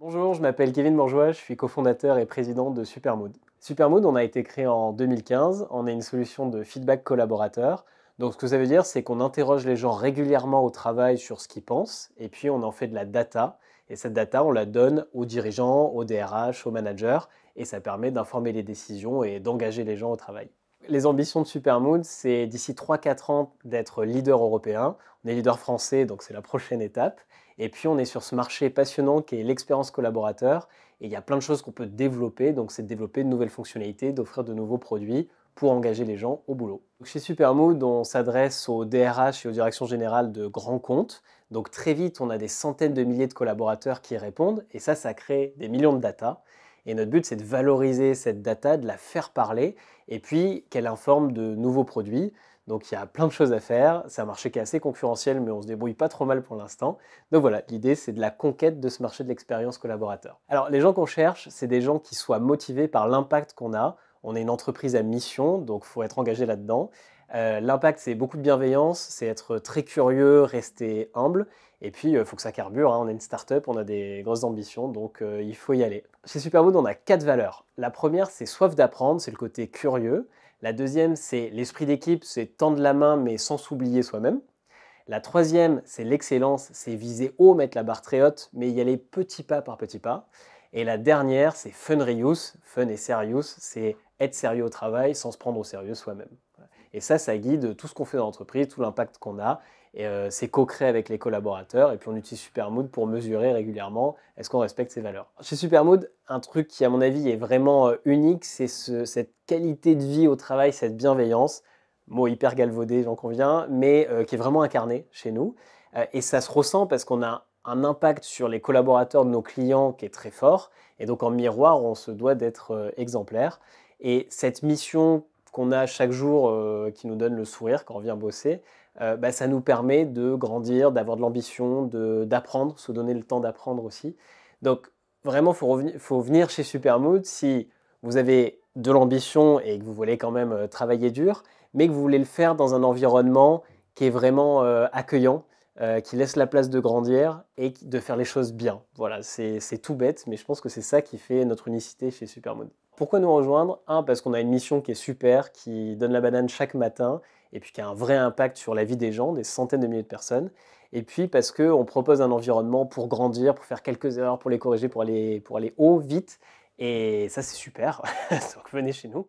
Bonjour, je m'appelle Kevin Bourgeois, je suis cofondateur et président de Supermood. Supermood, on a été créé en 2015, on est une solution de feedback collaborateur. Donc ce que ça veut dire, c'est qu'on interroge les gens régulièrement au travail sur ce qu'ils pensent, et puis on en fait de la data, et cette data, on la donne aux dirigeants, aux DRH, aux managers, et ça permet d'informer les décisions et d'engager les gens au travail. Les ambitions de Supermood, c'est d'ici 3-4 ans d'être leader européen. On est leader français, donc c'est la prochaine étape. Et puis on est sur ce marché passionnant qui est l'expérience collaborateur. Et il y a plein de choses qu'on peut développer. Donc c'est de développer de nouvelles fonctionnalités, d'offrir de nouveaux produits pour engager les gens au boulot. Donc chez Supermood, on s'adresse aux DRH et aux directions générales de grands comptes. Donc très vite, on a des centaines de milliers de collaborateurs qui répondent. Et ça crée des millions de data. Et notre but, c'est de valoriser cette data, de la faire parler, et puis qu'elle informe de nouveaux produits. Donc il y a plein de choses à faire. C'est un marché qui est assez concurrentiel, mais on se débrouille pas trop mal pour l'instant. Donc voilà, l'idée, c'est de la conquête de ce marché de l'expérience collaborateur. Alors les gens qu'on cherche, c'est des gens qui soient motivés par l'impact qu'on a. On est une entreprise à mission, donc il faut être engagé là-dedans. L'impact, c'est beaucoup de bienveillance, c'est être très curieux, rester humble. Et puis, il faut que ça carbure, hein. On est une start-up, on a des grosses ambitions, donc il faut y aller. Chez Supermood, on a 4 valeurs. La première, c'est soif d'apprendre, c'est le côté curieux. La deuxième, c'est l'esprit d'équipe, c'est tendre la main, mais sans s'oublier soi-même. La troisième, c'est l'excellence, c'est viser haut, mettre la barre très haute, mais y aller petit pas par petit pas. Et la dernière, c'est fun reuse, fun et serious, c'est être sérieux au travail sans se prendre au sérieux soi-même. Voilà. Et ça guide tout ce qu'on fait dans l'entreprise, tout l'impact qu'on a. Et c'est co-créé avec les collaborateurs. Et puis on utilise Supermood pour mesurer régulièrement est-ce qu'on respecte ces valeurs. Chez Supermood, un truc qui à mon avis est vraiment unique, c'est cette qualité de vie au travail, cette bienveillance. Mot hyper galvaudé, j'en conviens, mais qui est vraiment incarné chez nous. Et ça se ressent parce qu'on a un impact sur les collaborateurs de nos clients qui est très fort. Et donc en miroir, on se doit d'être exemplaire. Et cette mission qu'on a chaque jour qui nous donne le sourire quand on vient bosser, ça nous permet de grandir, d'avoir de l'ambition, d'apprendre, se donner le temps d'apprendre aussi. Donc vraiment, faut venir chez Supermood si vous avez de l'ambition et que vous voulez quand même travailler dur, mais que vous voulez le faire dans un environnement qui est vraiment accueillant, qui laisse la place de grandir et de faire les choses bien. Voilà, c'est tout bête, mais je pense que c'est ça qui fait notre unicité chez Supermood. Pourquoi nous rejoindre? Un, parce qu'on a une mission qui est super, qui donne la banane chaque matin, et puis qui a un vrai impact sur la vie des gens, des centaines de milliers de personnes. Et puis parce qu'on propose un environnement pour grandir, pour faire quelques erreurs, pour les corriger, pour aller haut, vite. Et ça, c'est super. Donc venez chez nous.